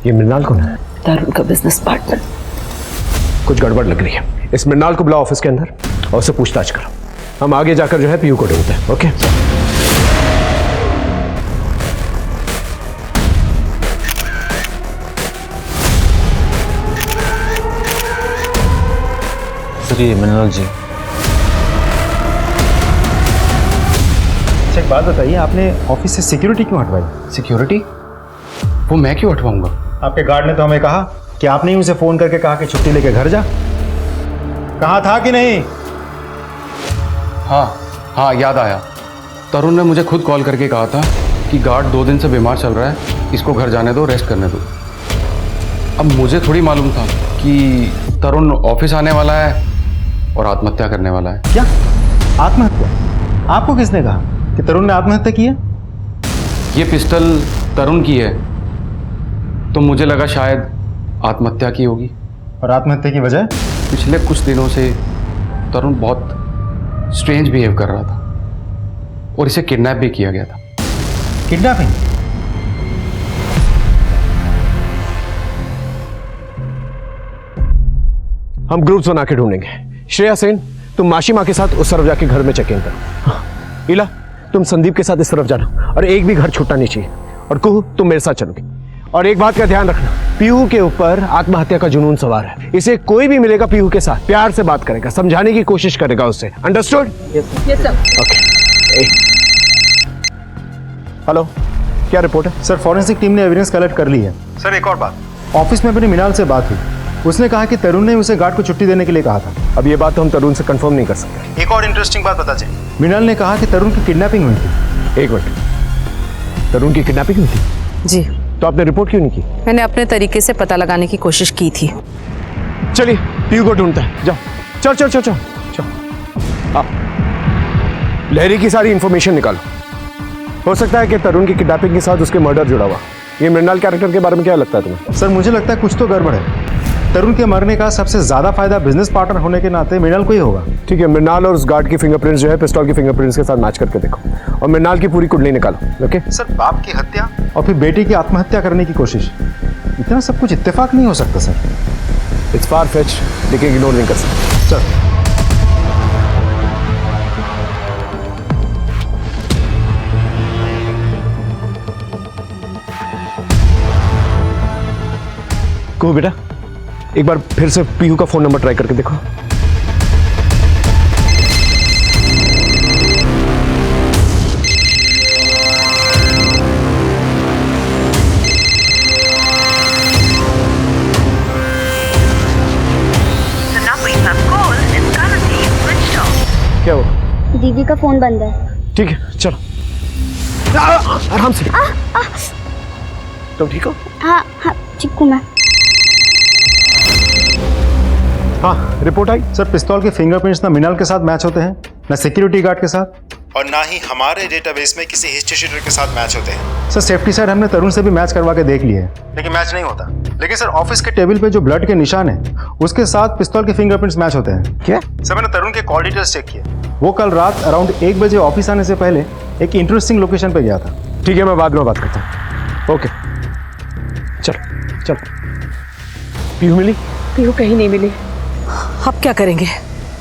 ये मृणाल कौन है? तरुण का बिजनेस पार्टनर। कुछ गड़बड़ लग रही है। इस मृणाल को बुलाओ ऑफिस के अंदर और उससे पूछताछ करो। हम आगे जाकर जो है पीयू को ढूंढते हैं। ओके? सर ये मृणाल जी। एक बात बताइए, आपने ऑफिस से सिक्योरिटी क्यों हटवाई? सिक्योरिटी? वो मैं क्यों हटवाऊंगा? आपके गार्ड ने तो हमें कहा कि आपने ही उसे फोन करके कहा कि छुट्टी लेके घर जा। कहा था कि नहीं? हाँ याद आया। तरुण ने मुझे खुद कॉल करके कहा था कि गार्ड 2 दिन से बीमार चल रहा है, इसको घर जाने दो, रेस्ट करने दो। अब मुझे थोड़ी मालूम था कि तरुण ऑफिस आने वाला है और आत्महत्या करने वाला है। क्या आत्महत्या? आपको किसने कहा कि तरुण ने आत्महत्या की है? ये पिस्टल तरुण की है, तो मुझे लगा शायद आत्महत्या की होगी। और आत्महत्या की वजह? पिछले कुछ दिनों से तरुण बहुत स्ट्रेंज बिहेव कर रहा था और इसे किडनैप भी किया गया था। किडनैपिंग? हम ग्रुप्स बना के ढूंढेंगे। श्रेया सेन, तुम माशी माँ के साथ उस तरफ जाके घर में चेकिंग करो। इला, तुम संदीप के साथ इस तरफ जाना और एक भी घर छूटना नहीं चाहिए। और कुहू, तुम मेरे साथ चलोगे। और एक बात का ध्यान रखना, पीहू के ऊपर आत्महत्या का जुनून सवार है। इसे कोई भी मिलेगा पीहू के साथ प्यार से बात करेगा, समझाने की कोशिश करेगा उससे। Understood? Yes sir. Okay. Hello, क्या रिपोर्ट है? सर फॉरेंसिक टीम ने एविडेंस कलेक्ट कर ली है। सर एक और बात, ऑफिस में अपनी मृणाल से बात हुई। उसने कहा कि तरुण ने उसे गार्ड को छुट्टी देने के लिए कहा था। अब ये बात तो हम तरुण से कंफर्म नहीं कर सकते। एक और इंटरेस्टिंग बात पता चली, मृणाल ने कहा कि तरुण की किडनैपिंग हुई थी। एक मिनट, तरुण की किडनैपिंग हुई थी? जी। तो आपने रिपोर्ट क्यों नहीं की? मैंने अपने तरीके से पता लगाने की कोशिश की थी। चलिए पीयू को ढूंढते हैं। जाओ, चल चल चल चल चल। आप लहरी की सारी इंफॉर्मेशन निकालो। हो सकता है कि तरुण की किडनैपिंग के साथ उसके मर्डर जुड़ा हुआ। ये मृणाल कैरेक्टर के बारे में क्या लगता है तुम्हें? सर मुझे लगता है कुछ तो गड़बड़ है। तरुण के मरने का सबसे ज्यादा फायदा बिजनेस पार्टनर होने के नाते मृणाल को ही होगा। ठीक है, मृणाल और उस गार्ड की फिंगरप्रिंट्स जो है पिस्तौल की फिंगरप्रिंट्स के साथ मैच करके देखो और मृणाल की पूरी कुंडली निकालो। ओके? सर बाप की हत्या और फिर बेटी की आत्महत्या करने की कोशिश, इतना सब कुछ इत्तेफाक नहीं हो सकता सर। इट्स फार फेच, लेकिन इग्नोर नहीं कर सकते। सर को बेटा, एक बार फिर से पीहू का फोन नंबर ट्राई करके देखो। क्या हुआ? दीदी का फोन बंद है। ठीक है, चलो आराम से। तुम ठीक हो? हाँ हाँ ठीक हूँ मैं। हाँ रिपोर्ट आई। सर पिस्तौल के फिंगरप्रिंट्स ना मृणाल के साथ मैच होते हैं, ना सिक्योरिटी गार्ड के साथ, और ना ही हमारे डेटाबेस में किसी हिस्ट्री शीटर के साथ मैच होते हैं। सर सेफ्टी साइड हमने तरुण से भी मैच करवा के देख लिए हैं, लेकिन मैच नहीं होता। लेकिन सर ऑफिस के टेबल पे जो ब्लड के निशान है उसके साथ पिस्तौल के फिंगरप्रिंट्स मैच होते हैं। क्या? सर मैंने तरुण के कॉल डिटेल्स चेक किए। वो कल रात अराउंड 1 बजे ऑफिस आने से पहले एक इंटरेस्टिंग लोकेशन पे गया था। ठीक है, मैं बाद में बात करता हूँ। ओके चलो चलो। पीहू मिली? पीहू कहीं नहीं मिली। अब क्या करेंगे?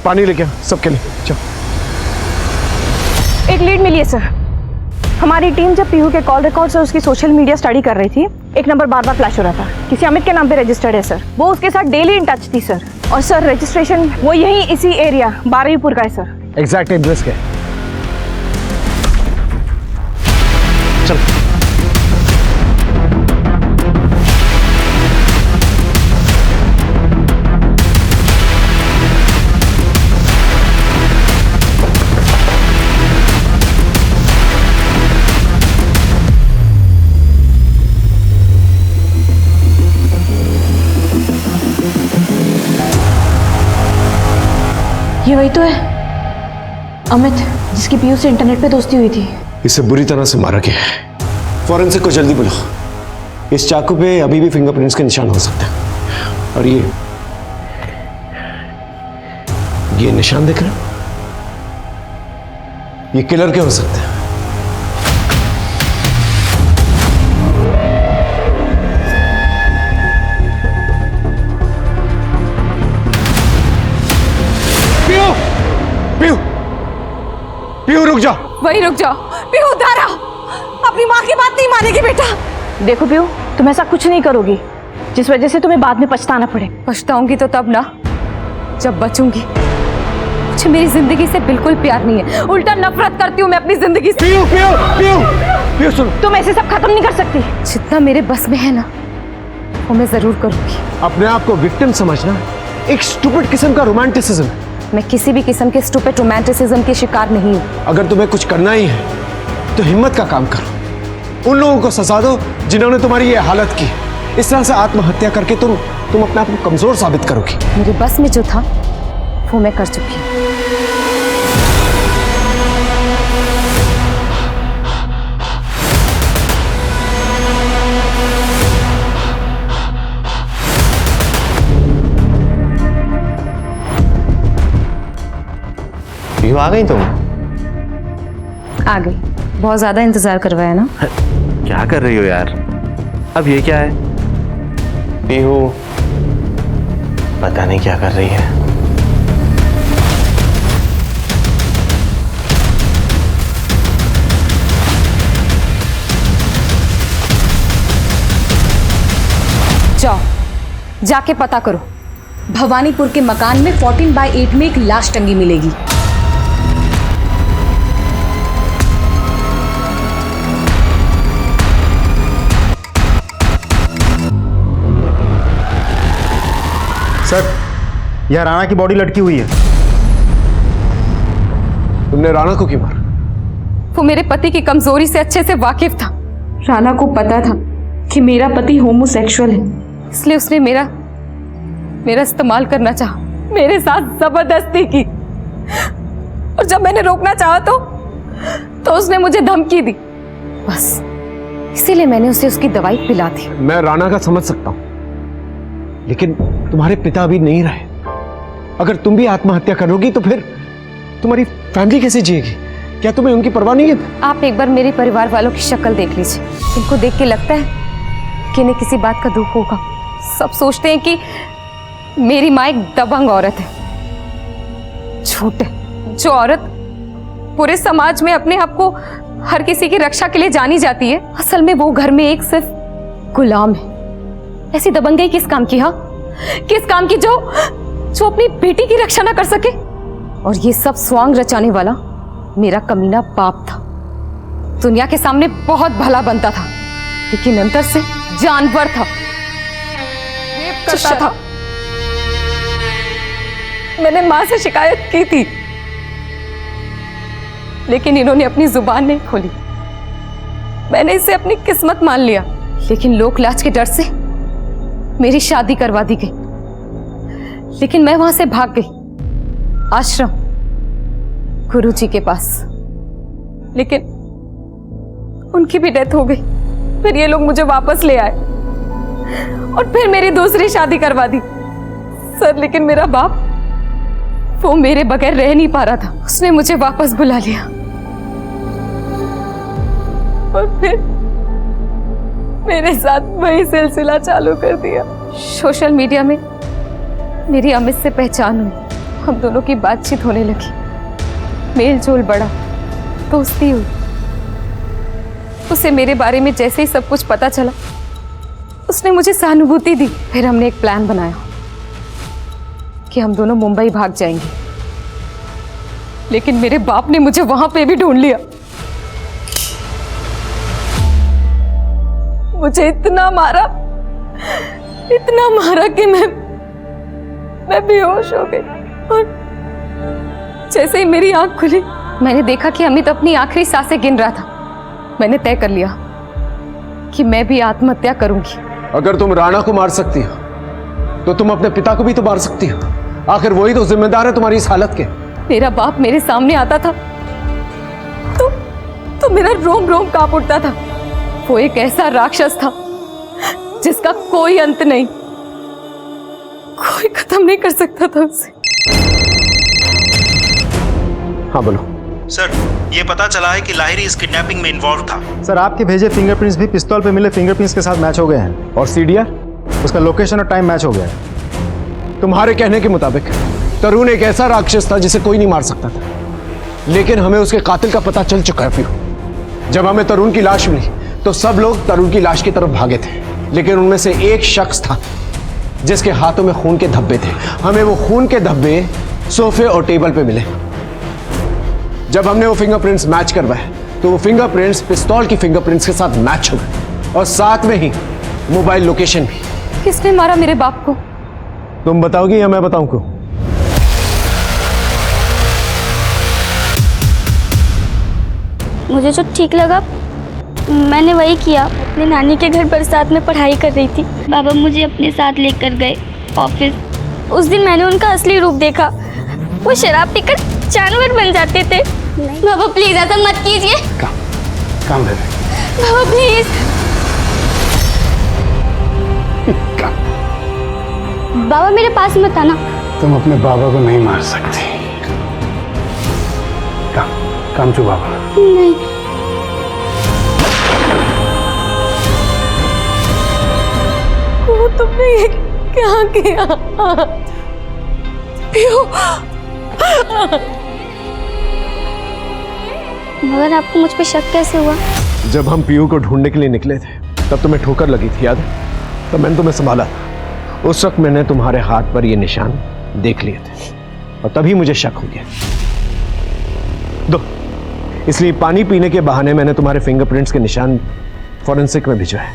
पानी लेके आओ सबके लिए। चलो। एक लीड मिली है सर। हमारी टीम जब पीहू के कॉल रिकॉर्ड्स और उसकी सोशल मीडिया स्टडी कर रही थी, एक नंबर बार बार फ्लैश हो रहा था। किसी अमित के नाम पे रजिस्टर्ड है सर। वो उसके साथ डेली इन टच थी सर। और सर रजिस्ट्रेशन वो यही इसी एरिया 12वीपुर का है सर। एग्जैक्ट एड्रेस क्या है? चल। ये वही तो है अमित जिसकी पीयू से इंटरनेट पे दोस्ती हुई थी। इसे बुरी तरह से मारा गया है। फॉरेंसिक को जल्दी बुलाओ। इस चाकू पे अभी भी फिंगरप्रिंट्स के निशान हो सकते हैं। और ये निशान देख रहे हो? ये किलर के हो सकते हैं। पीहू, पीहू रुक जाओ। वही रुक जाओ। पीहू दारा अपनी माँ की बात नहीं मानेगी बेटा। देखो पीहू तुम ऐसा कुछ नहीं करोगी जिस वजह से तुम्हें बाद में पछताना पड़े। पछताऊंगी तो तब ना जब बचूंगी। मुझे मेरी जिंदगी से बिल्कुल प्यार नहीं है, उल्टा नफरत करती हूँ मैं अपनी जिंदगी से। पीहू, पीहू, पीहू, पीहू सुनो। तुम ऐसे सब खत्म नहीं कर सकती। जितना मेरे बस में है ना वो मैं जरूर करूंगी। अपने आप को विक्टिम समझना एक स्टूपिड किस्म का रोमांटिसिज्म है। मैं किसी भी किस्म के स्टूपिड रोमांटिसिज्म की शिकार नहीं हूँ। अगर तुम्हें कुछ करना ही है तो हिम्मत का काम करो। उन लोगों को सजा दो जिन्होंने तुम्हारी ये हालत की। इस तरह से आत्महत्या करके तुम अपने आप को कमजोर साबित करोगी। मेरे बस में जो था वो मैं कर चुकी हूँ। पीहू आ गई तुम? आ गई। बहुत ज्यादा इंतजार करवाया ना। क्या कर रही हो यार? अब ये क्या है? पीहू पता नहीं क्या कर रही है। जाओ जाके पता करो। भवानीपुर के मकान में 14/8 में एक लाश टंगी मिलेगी। सर, यह राणा की बॉडी लटकी हुई है। तुमने राणा को क्यों मारा? वो मेरे पति की कमजोरी से अच्छे से वाकिफ था। राणा को पता था कि मेरा पति होमोसेक्सुअल है, इसलिए उसने मेरा इस्तेमाल करना चाहा, मेरे साथ जबरदस्ती की। और जब मैंने रोकना चाहा तो उसने मुझे धमकी दी। बस इसीलिए मैंने उसे उसकी दवाई पिला दी। मैं राणा का समझ सकता हूं, लेकिन तुम्हारे पिता अभी नहीं रहे। अगर तुम भी आत्महत्या करोगी तो फिर तुम्हारी फैमिली कैसे जिएगी? क्या तुम्हें उनकी परवाह नहीं है? आप एक बार मेरे परिवार वालों की शक्ल देख लीजिए। इनको देख के लगता है कि इन्हें किसी बात का दुख होगा। सब सोचते हैं कि मेरी माँ एक दबंग औरत है। झूठ है। जो औरत पूरे समाज में अपने आप को हर किसी की रक्षा के लिए जानी जाती है, असल में वो घर में एक सिर्फ गुलाम है। ऐसी दबंगई किस काम की? हाँ, किस काम की जो अपनी बेटी की रक्षा ना कर सके? और ये सब स्वांग रचाने वाला मेरा कमीना बाप था। दुनिया के सामने बहुत भला बनता था, लेकिन अंदर से जानवर था, रेप करता था। मैंने मां से शिकायत की थी, लेकिन इन्होंने अपनी जुबान नहीं खोली। मैंने इसे अपनी किस्मत मान लिया, लेकिन लोक लाज के डर से मेरी शादी करवा दी गई। लेकिन मैं वहां से भाग गई आश्रम, गुरुजी के पास, लेकिन उनकी भी डेथ हो गई। फिर ये लोग मुझे वापस ले आए और फिर मेरी दूसरी शादी करवा दी। सर, लेकिन मेरा बाप वो मेरे बगैर रह नहीं पा रहा था। उसने मुझे वापस बुला लिया और फिर मेरे साथ वही सिलसिला चालू कर दिया। सोशल मीडिया में मेरी अमित से पहचान हुई। हम दोनों की बातचीत होने लगी, मेल जोल बढ़ा, दोस्ती हुई। उसे मेरे बारे में जैसे ही सब कुछ पता चला, उसने मुझे सहानुभूति दी। फिर हमने एक प्लान बनाया कि हम दोनों मुंबई भाग जाएंगे, लेकिन मेरे बाप ने मुझे वहां पे भी ढूंढ लिया। मुझे इतना मारा कि मैं बेहोश हो गई। और जैसे ही मेरी आंख खुली, मैंने देखा कि अमित अपनी आखिरी सांसें गिन रहा था। मैंने तय कर लिया कि मैं भी आत्महत्या करूंगी। अगर तुम राणा को मार सकती हो तो तुम अपने पिता को भी तो मार सकती हो। आखिर वही तो जिम्मेदार है तुम्हारी इस हालत के। मेरा बाप मेरे सामने आता था तो मेरा रोम रोम कांप उठता था। वो एक ऐसा राक्षस था जिसका कोई अंत नहीं, कोई खत्म नहीं कर सकता था उसे। हाँ बोलो। सर, ये पता चला है कि लाहिरी इस किडनैपिंग में इन्वॉल्व था। सर, आपके भेजे फिंगरप्रिंट्स भी पिस्तौल पे मिले फिंगरप्रिंट्स के साथ मैच हो गए हैं, और सीडीआर उसका लोकेशन और टाइम मैच हो गया है। तुम्हारे कहने के मुताबिक तरुण एक ऐसा राक्षस था जिसे कोई नहीं मार सकता था, लेकिन हमें उसके कातिल का पता चल चुका है। पीहू, जब हमें तरुण की लाश मिली तो सब लोग तरुण की लाश की तरफ भागे थे, लेकिन उनमें से एक शख्स था जिसके हाथों में खून के धब्बे थे। हमें वो खून के धब्बे सोफे और टेबल पे मिले। जब हमने वो फिंगरप्रिंट्स मैच करवाए तो वो फिंगरप्रिंट्स पिस्तौल की फिंगरप्रिंट्स के साथ मैच हो गए, और साथ में ही मोबाइल लोकेशन भी। किसने मारा मेरे बाप को? तुम बताओगी या मैं बताऊं को? मुझे जो ठीक लगा मैंने वही किया। अपनी नानी के घर बरसात में पढ़ाई कर रही थी। बाबा मुझे अपने साथ लेकर गए ऑफिस। उस दिन मैंने उनका असली रूप देखा। वो शराब पीकर जानवर बन जाते थे। बाबा प्लीज ऐसा मत कीजिए। काम दे बाबा प्लीज। बाबा मेरे पास मत आना। तुम अपने बाबा को नहीं मार सकती। काम चु बाबा। नहीं। वो तुमने ये क्या किया? मगर आपको मुझ पे शक कैसे हुआ? जब हम पीयू को ढूंढने के लिए निकले थे तब तुम्हें ठोकर लगी थी, याद है? तब मैंने तुम्हें संभाला था। उस वक्त मैंने तुम्हारे हाथ पर ये निशान देख लिए थे और तभी मुझे शक हो गया। दो, इसलिए पानी पीने के बहाने मैंने तुम्हारे फिंगरप्रिंट्स के निशान फॉरेंसिक में भिजवाए,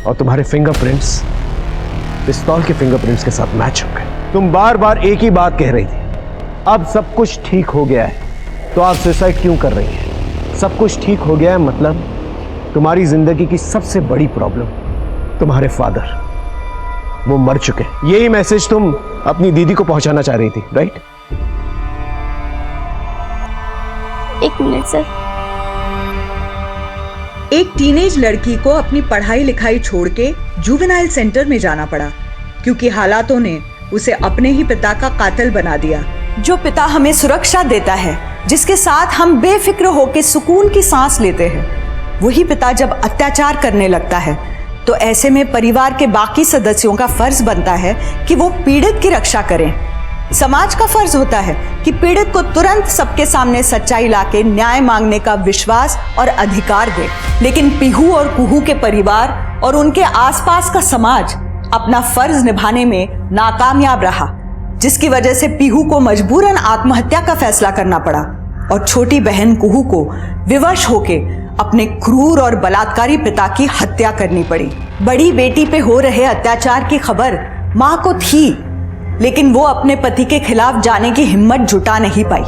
और तुम्हारे फिंगरप्रिंट्स पिस्तौल के फिंगरप्रिंट्स के साथ मैच हो गए। तुम बार बार एक ही बात कह रही थी, अब सब कुछ ठीक हो गया है तो आप सुसाइड क्यों कर रही हैं? सब कुछ ठीक हो गया है मतलब तुम्हारी जिंदगी की सबसे बड़ी प्रॉब्लम, तुम्हारे फादर, वो मर चुके। यही मैसेज तुम अपनी दीदी को पहुंचाना चाह रही थी, राइट? एक मिनट सर। एक टीनेज लड़की को अपनी पढ़ाई लिखाई छोड़ के जुवेनाइल सेंटर में जाना पड़ा, क्योंकि हालातों ने उसे अपने ही पिता का कातिल बना दिया। जो पिता हमें सुरक्षा देता है, जिसके साथ हम बेफिक्र होकर सुकून की सांस लेते हैं, वही पिता जब अत्याचार करने लगता है तो ऐसे में परिवार के बाकी सदस्यों का फर्ज बनता है कि वो पीड़ित की रक्षा करें। समाज का फर्ज होता है कि पीड़ित को तुरंत सबके सामने सच्चाई लाके न्याय मांगने का विश्वास और अधिकार दे। लेकिन पीहू और कुहू के परिवार और उनके आसपास का समाज अपना फर्ज निभाने में नाकामयाब रहा, जिसकी वजह से पीहू को मजबूरन आत्महत्या का फैसला करना पड़ा और छोटी बहन कुहू को विवश होके अपने क्रूर और बलात्कारी पिता की हत्या करनी पड़ी। बड़ी बेटी पे हो रहे अत्याचार की खबर माँ को थी, लेकिन वो अपने पति के खिलाफ जाने की हिम्मत जुटा नहीं पाई।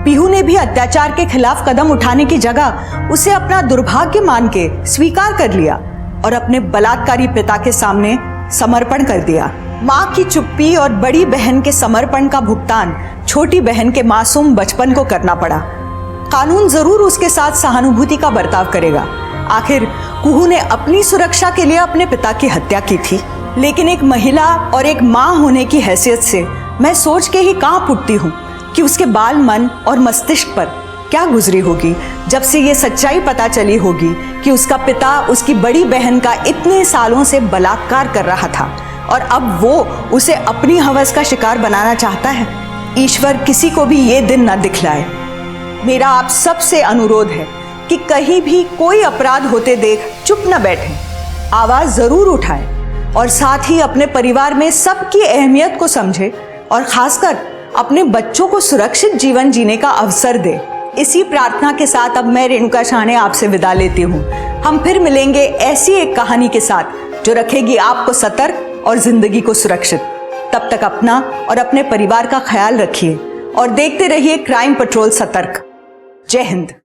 पीहू ने भी अत्याचार के खिलाफ कदम उठाने की जगह उसे अपना दुर्भाग्य मान के स्वीकार कर लिया और अपने बलात्कारी पिता के सामने समर्पण कर दिया। माँ की चुप्पी और बड़ी बहन के समर्पण का भुगतान छोटी बहन के मासूम बचपन को करना पड़ा। कानून जरूर उसके साथ सहानुभूति का बर्ताव करेगा। आखिर कुहू ने अपनी सुरक्षा के लिए अपने पिता की हत्या की थी, लेकिन एक महिला और एक माँ होने की हैसियत से मैं सोच के ही कांप उठती हूँ कि उसके बाल मन और मस्तिष्क पर क्या गुजरी होगी जब से ये सच्चाई पता चली होगी कि उसका पिता उसकी बड़ी बहन का इतने सालों से बलात्कार कर रहा था और अब वो उसे अपनी हवस का शिकार बनाना चाहता है। ईश्वर किसी को भी ये दिन न दिखलाए। मेरा आप सबसे अनुरोध है कि कहीं भी कोई अपराध होते देख चुप न बैठें, आवाज जरूर उठाएं और साथ ही अपने परिवार में सबकी अहमियत को समझें और खासकर अपने बच्चों को सुरक्षित जीवन जीने का अवसर दें। इसी प्रार्थना के साथ अब मैं रेणुका शाहने आपसे विदा लेती हूँ। हम फिर मिलेंगे ऐसी एक कहानी के साथ जो रखेगी आपको सतर्क और जिंदगी को सुरक्षित। तब तक अपना और अपने परिवार का ख्याल रखिए और देखते रहिए क्राइम पेट्रोल सतर्क। जय हिंद।